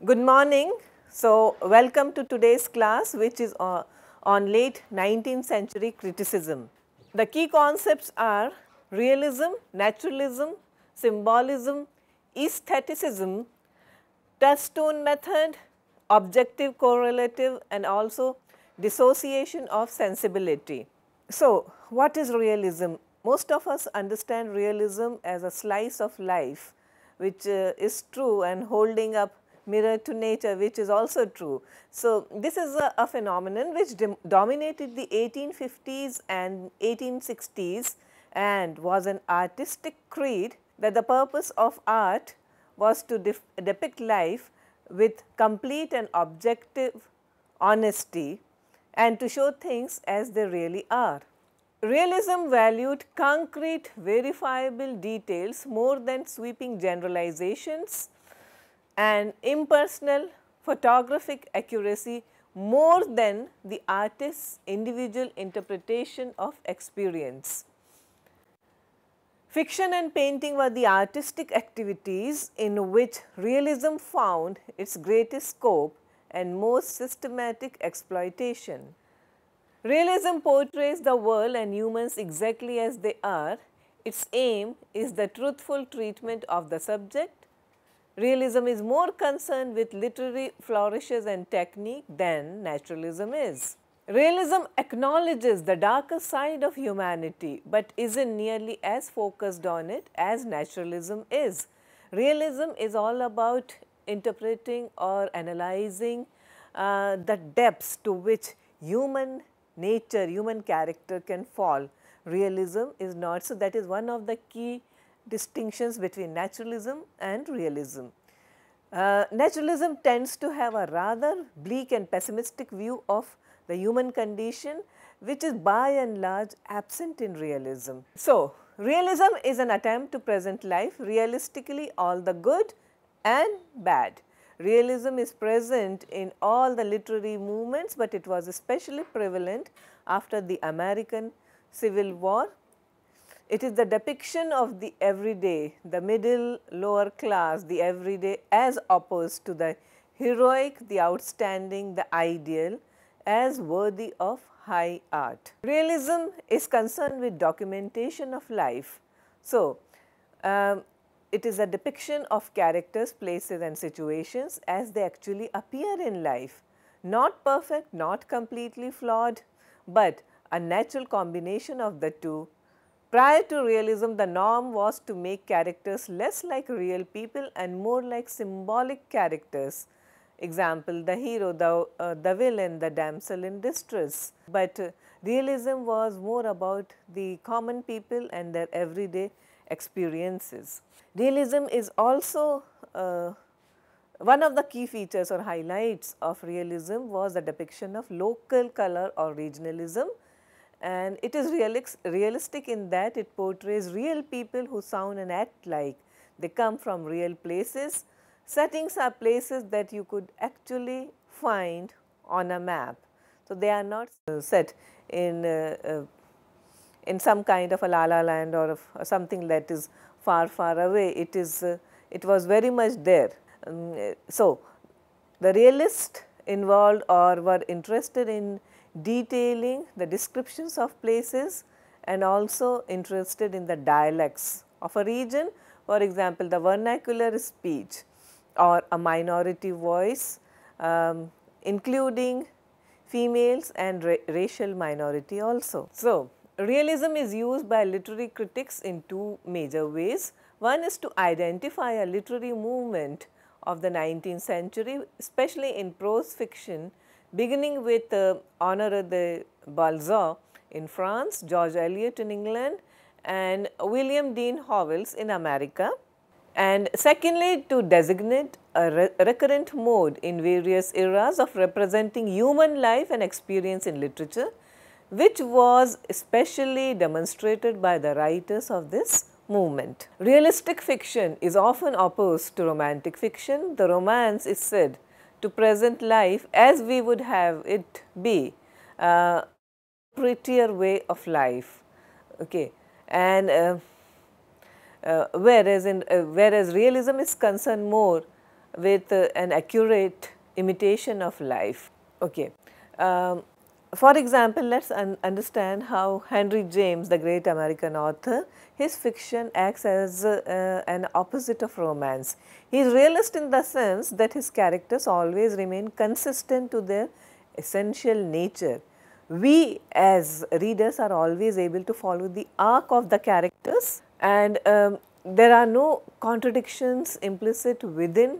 Good morning. So, welcome to today's class, which is on late 19th century criticism. The key concepts are realism, naturalism, symbolism, aestheticism, touchstone method, objective correlative, and also dissociation of sensibility. So, what is realism? Most of us understand realism as a slice of life, which is true, and holding up mirror to nature, which is also true. So, this is a phenomenon which dominated the 1850s and 1860s and was an artistic creed that the purpose of art was to depict life with complete and objective honesty and to show things as they really are. Realism valued concrete, verifiable details more than sweeping generalizations, and impersonal photographic accuracy more than the artist's individual interpretation of experience. Fiction and painting were the artistic activities in which realism found its greatest scope and most systematic exploitation. Realism portrays the world and humans exactly as they are. Its aim is the truthful treatment of the subject. Realism is more concerned with literary flourishes and technique than naturalism is. Realism acknowledges the darker side of humanity, but isn't nearly as focused on it as naturalism is. Realism is all about interpreting or analyzing the depths to which human nature, human character can fall. Realism is not. So, that is one of the key distinctions between naturalism and realism. Naturalism tends to have a rather bleak and pessimistic view of the human condition, which is by and large absent in realism. So, realism is an attempt to present life realistically, all the good and bad. Realism is present in all the literary movements, but it was especially prevalent after the American Civil War. It is the depiction of the everyday, the middle lower class, the everyday as opposed to the heroic, the outstanding, the ideal as worthy of high art. Realism is concerned with documentation of life. So, it is a depiction of characters, places and situations as they actually appear in life. Not perfect, not completely flawed, but a natural combination of the two. Prior to realism, the norm was to make characters less like real people and more like symbolic characters. Example, the hero, the villain, the damsel in distress. But realism was more about the common people and their everyday experiences. Realism is also one of the key features or highlights of realism was the depiction of local color or regionalism, and it is realistic in that it portrays real people who sound and act like they come from real places. Settings are places that you could actually find on a map. So, they are not set in some kind of a la la land or something that is far away. It was very much there. So, the realists involved or were interested in detailing the descriptions of places and also interested in the dialects of a region, for example, the vernacular speech or a minority voice, including females and racial minority also. So, realism is used by literary critics in two major ways. One is to identify a literary movement of the 19th century, especially in prose fiction, beginning with Honoré de Balzac in France, George Eliot in England and William Dean Howells in America. And secondly, to designate a recurrent mode in various eras of representing human life and experience in literature, which was especially demonstrated by the writers of this movement. Realistic fiction is often opposed to romantic fiction. The romance is said to present life as we would have it be, a prettier way of life. Okay. And whereas realism is concerned more with an accurate imitation of life. Okay. For example, let us understand how Henry James, the great American author, his fiction acts as an opposite of romance. He is realist in the sense that his characters always remain consistent to their essential nature. We as readers are always able to follow the arc of the characters, and there are no contradictions implicit within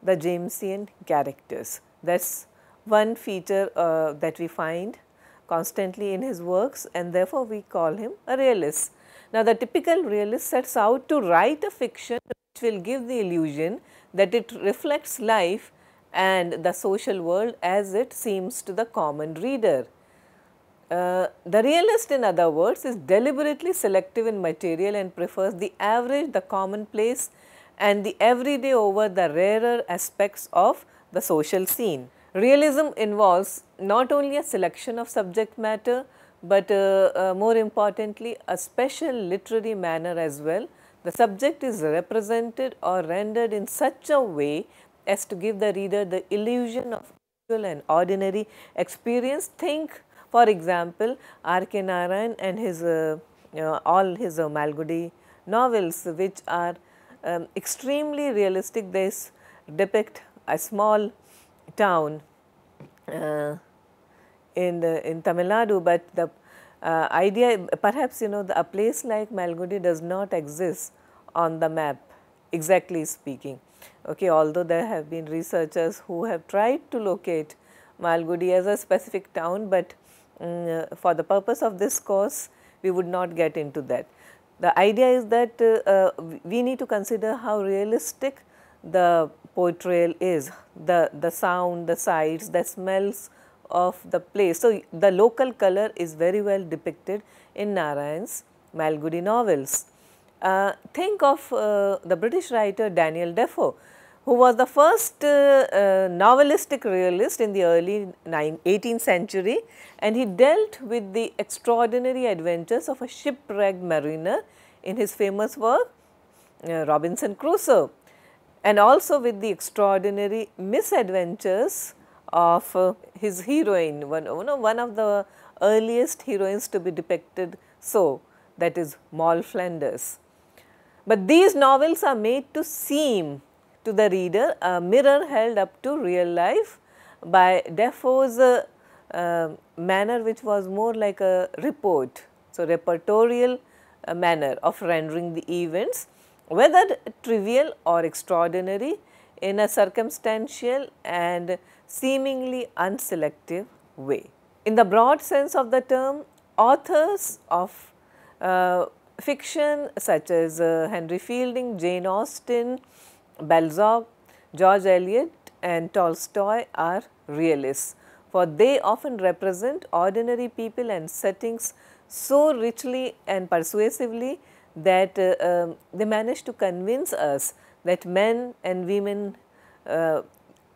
the Jamesian characters. That is one feature that we find constantly in his works, and therefore we call him a realist. Now, the typical realist sets out to write a fiction which will give the illusion that it reflects life and the social world as it seems to the common reader. The realist, in other words, is deliberately selective in material and prefers the average, the commonplace and the everyday over the rarer aspects of the social scene. Realism involves not only a selection of subject matter, but more importantly a special literary manner as well. The subject is represented or rendered in such a way as to give the reader the illusion of actual and ordinary experience. Think, for example, R.K. Narayan and his all his Malgudi novels, which are extremely realistic. They depict a small town in Tamil Nadu, but the idea, perhaps a place like Malgudi does not exist on the map, exactly speaking. Okay, although there have been researchers who have tried to locate Malgudi as a specific town, but for the purpose of this course, we would not get into that. The idea is that we need to consider how realistic the portrayal is, the sound, the sights, the smells of the place. So, the local color is very well depicted in Narayan's Malgudi novels. Think of the British writer Daniel Defoe, who was the first novelistic realist in the early 18th century, and he dealt with the extraordinary adventures of a shipwrecked mariner in his famous work Robinson Crusoe, and also with the extraordinary misadventures of his heroine, one of the earliest heroines to be depicted so, that is Moll Flanders. But these novels are made to seem to the reader a mirror held up to real life by Defoe's manner, which was more like a report. So, reportorial manner of rendering the events, whether trivial or extraordinary, in a circumstantial and seemingly unselective way. In the broad sense of the term, authors of fiction such as Henry Fielding, Jane Austen, Balzac, George Eliot and Tolstoy are realists, for they often represent ordinary people and settings so richly and persuasively that they manage to convince us that men and women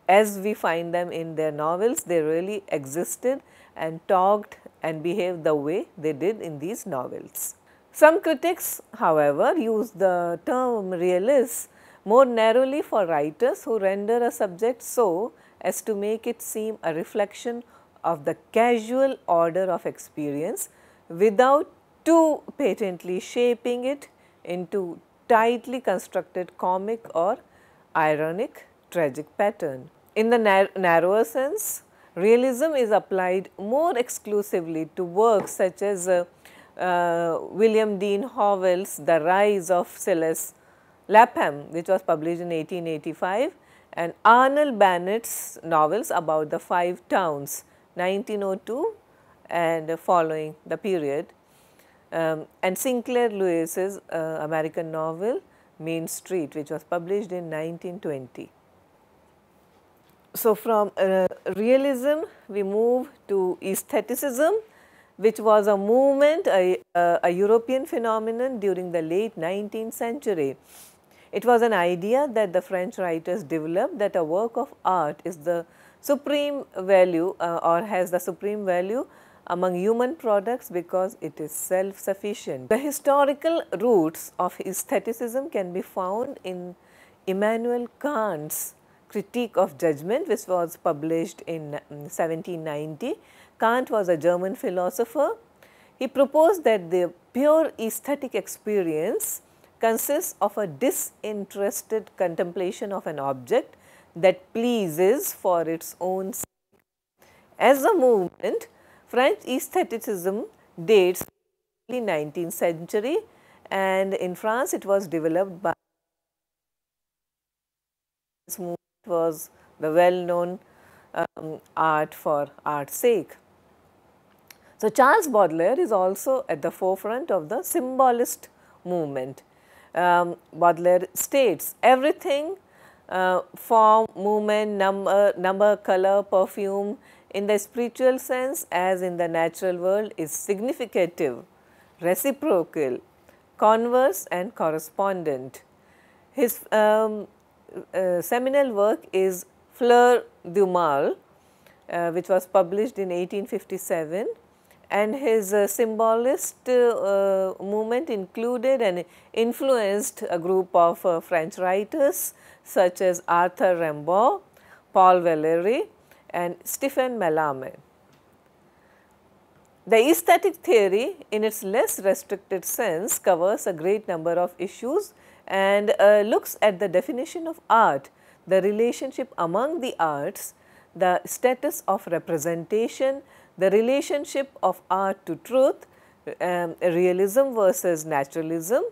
as we find them in their novels, they really existed and talked and behaved the way they did in these novels. Some critics, however, use the term realist more narrowly for writers who render a subject so as to make it seem a reflection of the casual order of experience without too patently shaping it into tightly constructed comic or ironic tragic pattern. In the narrower sense, realism is applied more exclusively to works such as William Dean Howell's The Rise of Silas Lapham, which was published in 1885, and Arnold Bennett's novels about the Five Towns, 1902 and following the period, and Sinclair Lewis's American novel Main Street, which was published in 1920. So, from realism we move to aestheticism, which was a movement, a European phenomenon during the late 19th century. It was an idea that the French writers developed that a work of art is the supreme value or has the supreme value among human products because it is self-sufficient. The historical roots of aestheticism can be found in Immanuel Kant's Critique of Judgment, which was published in 1790. Kant was a German philosopher. He proposed that the pure aesthetic experience consists of a disinterested contemplation of an object that pleases for its own sake. As a movement, French aestheticism dates from the 19th century, and in France it was developed by this movement was the well-known art for art's sake. So, Charles Baudelaire is also at the forefront of the symbolist movement. Baudelaire states everything, form, movement, number, color, perfume, in the spiritual sense as in the natural world is significative, reciprocal, converse and correspondent. His seminal work is Fleur du Mal, which was published in 1857, and his symbolist movement included and influenced a group of French writers such as Arthur Rimbaud, Paul Valéry and Stephen Mallarmé. The aesthetic theory in its less restricted sense covers a great number of issues and looks at the definition of art, the relationship among the arts, the status of representation, the relationship of art to truth, realism versus naturalism,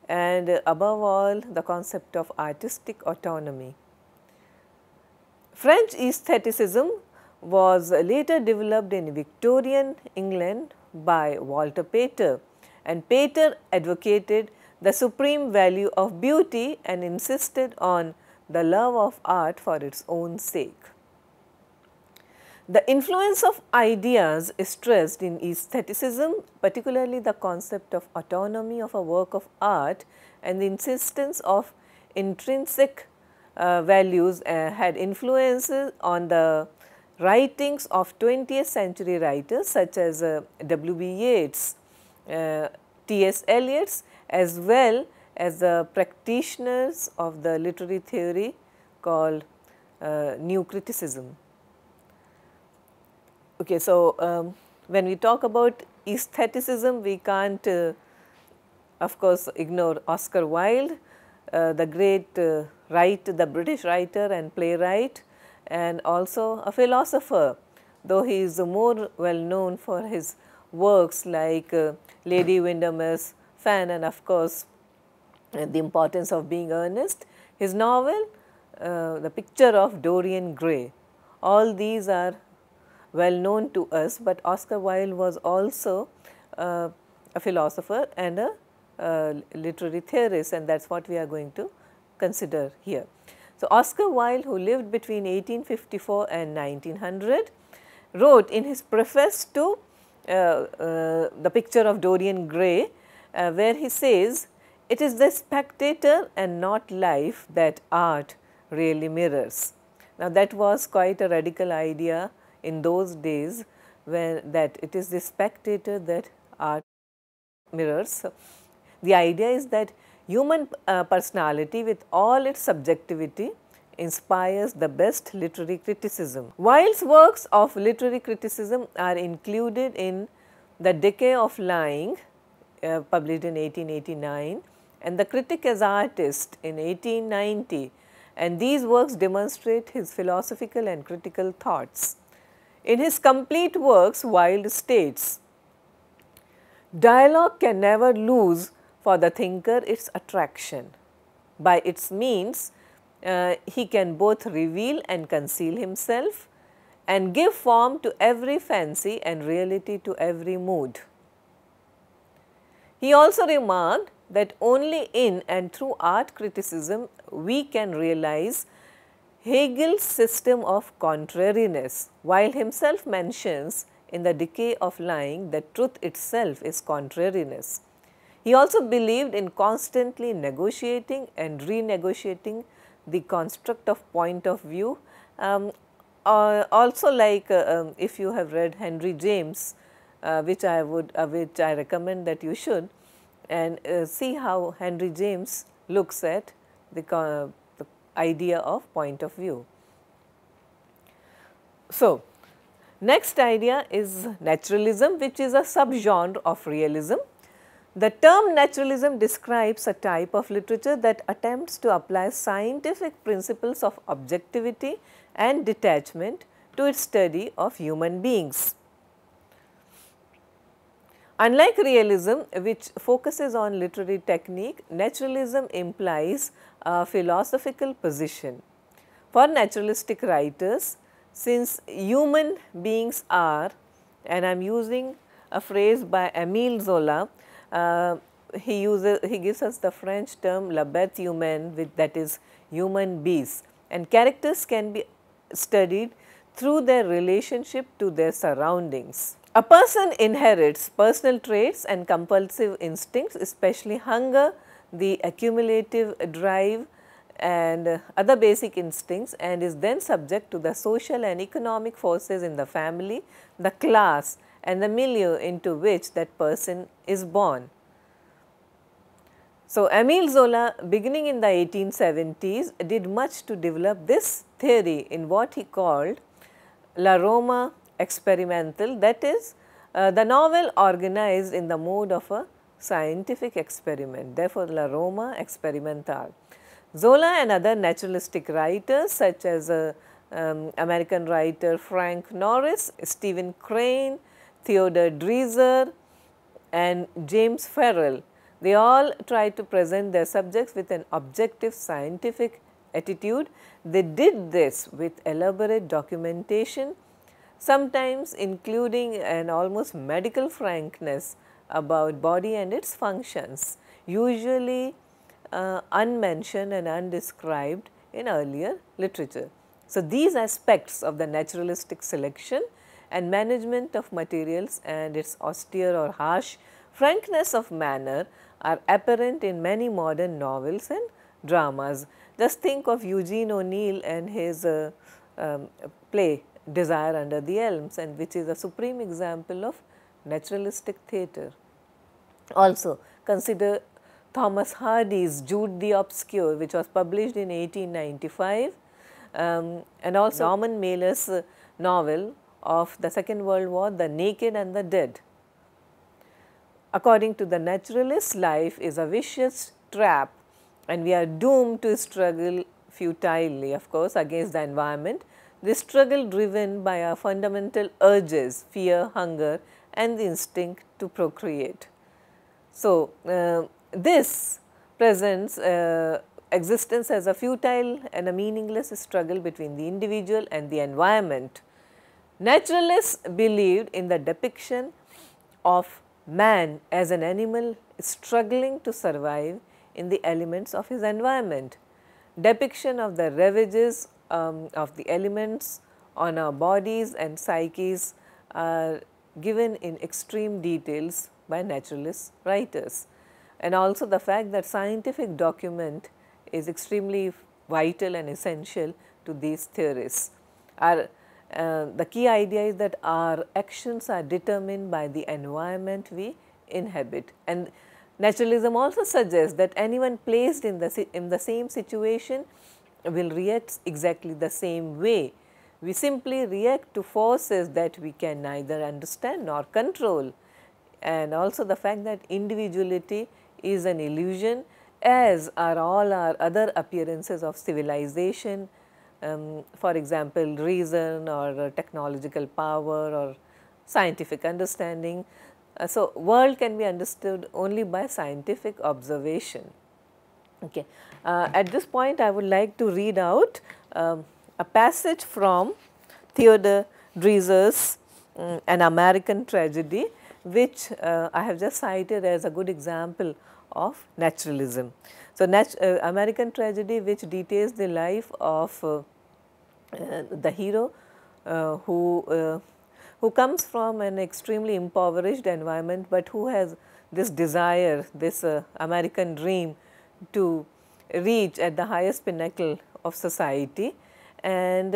and above all the concept of artistic autonomy. French aestheticism was later developed in Victorian England by Walter Pater, and Pater advocated the supreme value of beauty and insisted on the love of art for its own sake. The influence of ideas is stressed in aestheticism, particularly the concept of autonomy of a work of art and the insistence of intrinsic values had influences on the writings of 20th century writers such as W.B. Yeats, T.S. Eliot, as well as the practitioners of the literary theory called New Criticism. Okay, so when we talk about aestheticism, we can't of course ignore Oscar Wilde, the great the British writer and playwright, and also a philosopher, though he is more well known for his works like Lady Windermere's Fan and of course The Importance of Being Earnest. His novel, The Picture of Dorian Gray, all these are well known to us, but Oscar Wilde was also a philosopher and a literary theorist, and that is what we are going to consider here. So, Oscar Wilde, who lived between 1854 and 1900, wrote in his preface to The Picture of Dorian Gray, where he says, "It is the spectator and not life that art really mirrors." Now, that was quite a radical idea in those days, when that it is the spectator that art mirrors. The idea is that human personality with all its subjectivity inspires the best literary criticism. Wilde's works of literary criticism are included in The Decay of Lying, published in 1889, and The Critic as Artist in 1890, and these works demonstrate his philosophical and critical thoughts. In his complete works, Wilde states, "Dialogue can never lose for the thinker its attraction. By its means, he can both reveal and conceal himself and give form to every fancy and reality to every mood." He also remarked that only in and through art criticism we can realize Hegel's system of contrariness, while himself mentions in The Decay of Lying that truth itself is contrariness. He also believed in constantly negotiating and renegotiating the construct of point of view. Also, like if you have read Henry James, which I recommend that you should, and see how Henry James looks at the idea of point of view. So, next idea is naturalism, which is a subgenre of realism. The term naturalism describes a type of literature that attempts to apply scientific principles of objectivity and detachment to its study of human beings. Unlike realism, which focuses on literary technique, naturalism implies a philosophical position. For naturalistic writers, since human beings are, and I am using a phrase by Émile Zola, he gives us the French term la bête humaine, which that is human beasts, and characters can be studied through their relationship to their surroundings. A person inherits personal traits and compulsive instincts, especially hunger, the accumulative drive and other basic instincts, and is then subject to the social and economic forces in the family, the class and the milieu into which that person is born. So, Émile Zola, beginning in the 1870s, did much to develop this theory in what he called Laroma Experimental, that is, the novel organized in the mode of a scientific experiment, therefore, Laroma Experimental. Zola and other naturalistic writers such as American writer Frank Norris, Stephen Crane, Theodore Dreiser and James Farrell, they all try to present their subjects with an objective scientific attitude. They did this with elaborate documentation, sometimes including an almost medical frankness about body and its functions, usually unmentioned and undescribed in earlier literature. So, these aspects of the naturalistic selection and management of materials and its austere or harsh frankness of manner are apparent in many modern novels and dramas. Just think of Eugene O'Neill and his play Desire Under the Elms, and which is a supreme example of naturalistic theatre. Also consider Thomas Hardy's Jude the Obscure, which was published in 1895, and also Norman Mailer's novel of the Second World War, The Naked and the Dead. According to the naturalist, life is a vicious trap and we are doomed to struggle futilely, of course, against the environment. This struggle driven by our fundamental urges, fear, hunger and the instinct to procreate. So, this presents existence as a futile and a meaningless struggle between the individual and the environment. Naturalists believed in the depiction of man as an animal struggling to survive in the elements of his environment. Depiction of the ravages of the elements on our bodies and psyches are given in extreme details by naturalist writers. And also the fact that scientific document is extremely vital and essential to these theories. The key idea is that our actions are determined by the environment we inhabit, and naturalism also suggests that anyone placed in the same situation will react exactly the same way. We simply react to forces that we can neither understand nor control, and also the fact that individuality is an illusion, as are all our other appearances of civilization, for example, reason or technological power or scientific understanding. So, world can be understood only by scientific observation. Okay. At this point, I would like to read out a passage from Theodore Dreiser's An American Tragedy, which I have just cited as a good example of naturalism. So, American Tragedy, which details the life of the hero who comes from an extremely impoverished environment, but who has this desire, this American dream to reach at the highest pinnacle of society, and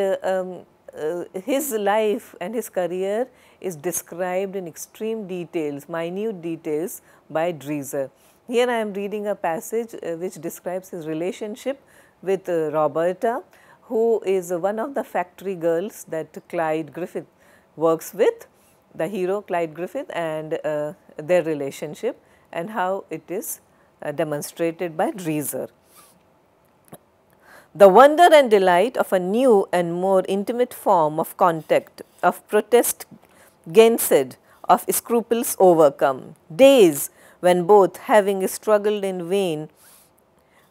his life and his career is described in extreme details, minute details by Dreiser. Here I am reading a passage which describes his relationship with Roberta, who is one of the factory girls that Clyde Griffith works with, the hero Clyde Griffith, and their relationship, and how it is demonstrated by Dreiser. The wonder and delight of a new and more intimate form of contact, of protest gainsaid, of scruples overcome, days when both, having struggled in vain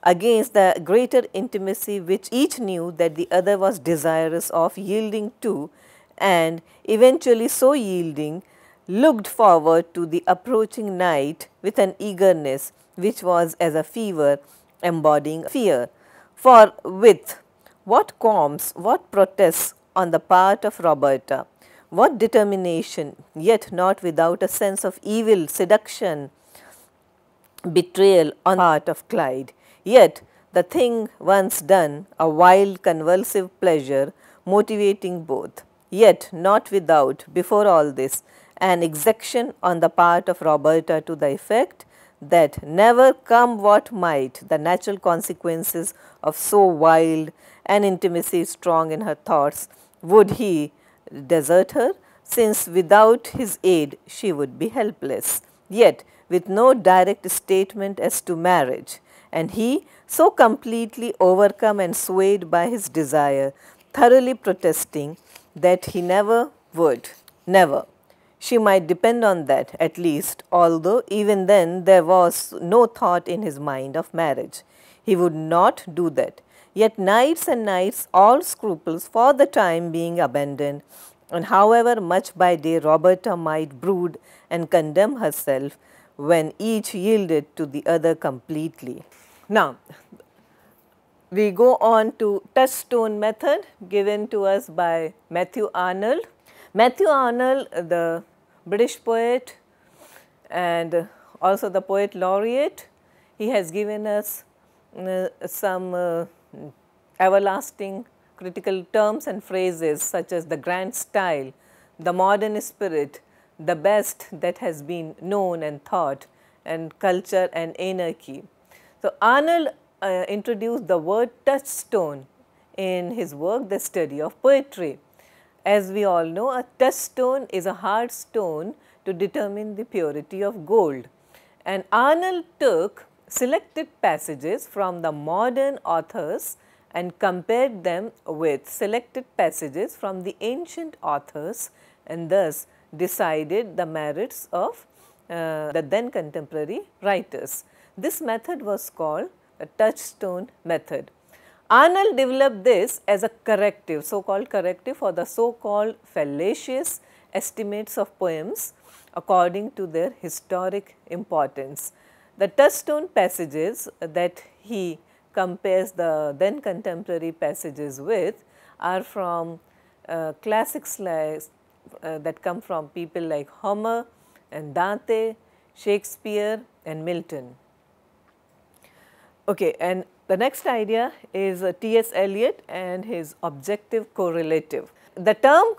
against the greater intimacy which each knew that the other was desirous of yielding to, and eventually so yielding, looked forward to the approaching night with an eagerness which was as a fever embodying fear. For with what qualms, what protests on the part of Roberta, what determination, yet not without a sense of evil, seduction, betrayal on the part of Clyde. Yet the thing once done, a wild convulsive pleasure motivating both. Yet not without, before all this, an exaction on the part of Roberta to the effect that never come what might, the natural consequences of so wild an intimacy strong in her thoughts, would he desert her, since without his aid she would be helpless, yet with no direct statement as to marriage, and he so completely overcome and swayed by his desire, thoroughly protesting that he never would, never. She might depend on that at least, although even then there was no thought in his mind of marriage. He would not do that. Yet nights and nights all scruples for the time being abandoned, and however much by day Roberta might brood and condemn herself, when each yielded to the other completely. Now, we go on to touchstone method given to us by Matthew Arnold. Matthew Arnold, the British poet and also the poet laureate, he has given us some everlasting critical terms and phrases such as the grand style, the modern spirit, the best that has been known and thought, and culture and anarchy. So, Arnold introduced the word touchstone in his work, The Study of Poetry. As we all know, a touchstone is a hard stone to determine the purity of gold, and Arnold took selected passages from the modern authors and compared them with selected passages from the ancient authors, and thus decided the merits of the then contemporary writers. This method was called the touchstone method. Arnold developed this as a corrective, so-called corrective for the so-called fallacious estimates of poems according to their historic importance. The touchstone passages that he compares the then contemporary passages with are from classics that come from people like Homer and Dante, Shakespeare and Milton. Okay, and the next idea is T.S. Eliot and his objective correlative. The term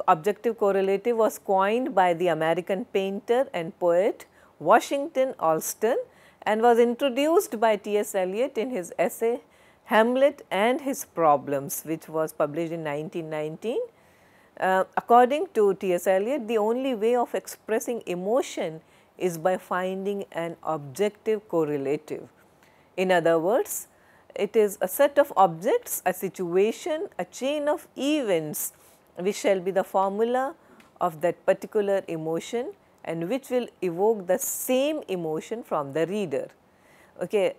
objective correlative was coined by the American painter and poet Washington Allston and was introduced by T.S. Eliot in his essay Hamlet and His Problems, which was published in 1919. According to T.S. Eliot, the only way of expressing emotion is by finding an objective correlative. In other words, it is a set of objects, a situation, a chain of events which shall be the formula of that particular emotion and which will evoke the same emotion from the reader. Okay.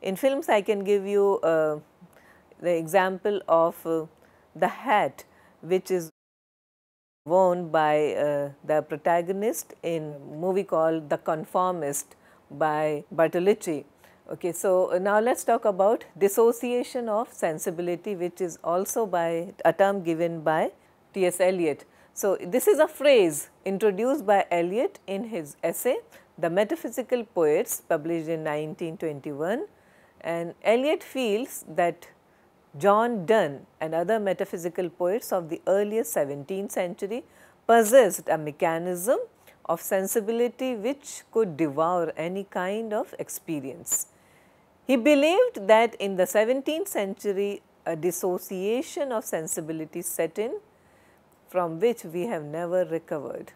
In films, I can give you the example of the hat which is worn by the protagonist in a movie called The Conformist by Bertolucci. Okay, so now let us talk about dissociation of sensibility, which is also by a term given by T.S. Eliot. So, this is a phrase introduced by Eliot in his essay The Metaphysical Poets, published in 1921, and Eliot feels that John Donne and other metaphysical poets of the earlier 17th century possessed a mechanism of sensibility which could devour any kind of experience. He believed that in the 17th century a dissociation of sensibility set in from which we have never recovered.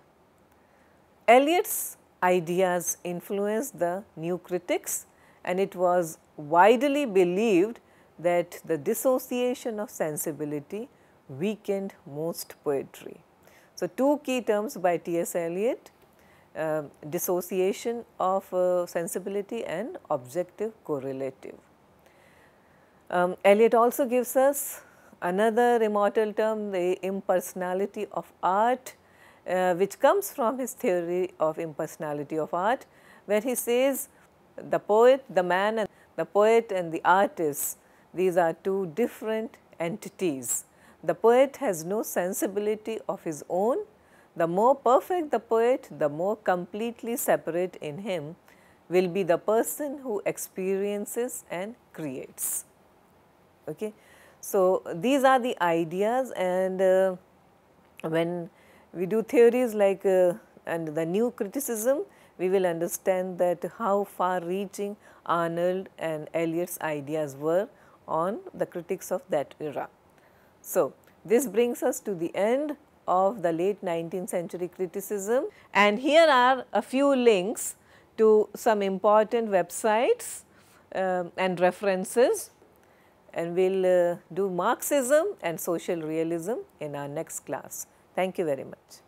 Eliot's ideas influenced the new critics, and it was widely believed that the dissociation of sensibility weakened most poetry. So, two key terms by T.S. Eliot, dissociation of sensibility and objective correlative. Eliot also gives us another immortal term, the impersonality of art, which comes from his theory of impersonality of art, where he says the poet, the man, and the poet and the artist, these are two different entities. The poet has no sensibility of his own. The more perfect the poet, the more completely separate in him will be the person who experiences and creates. Okay. So, these are the ideas, and when we do theories like and the new criticism, we will understand that how far reaching Arnold and Eliot's ideas were on the critics of that era. So, this brings us to the end of the late 19th century criticism, and here are a few links to some important websites and references, and we will do Marxism and social realism in our next class. Thank you very much.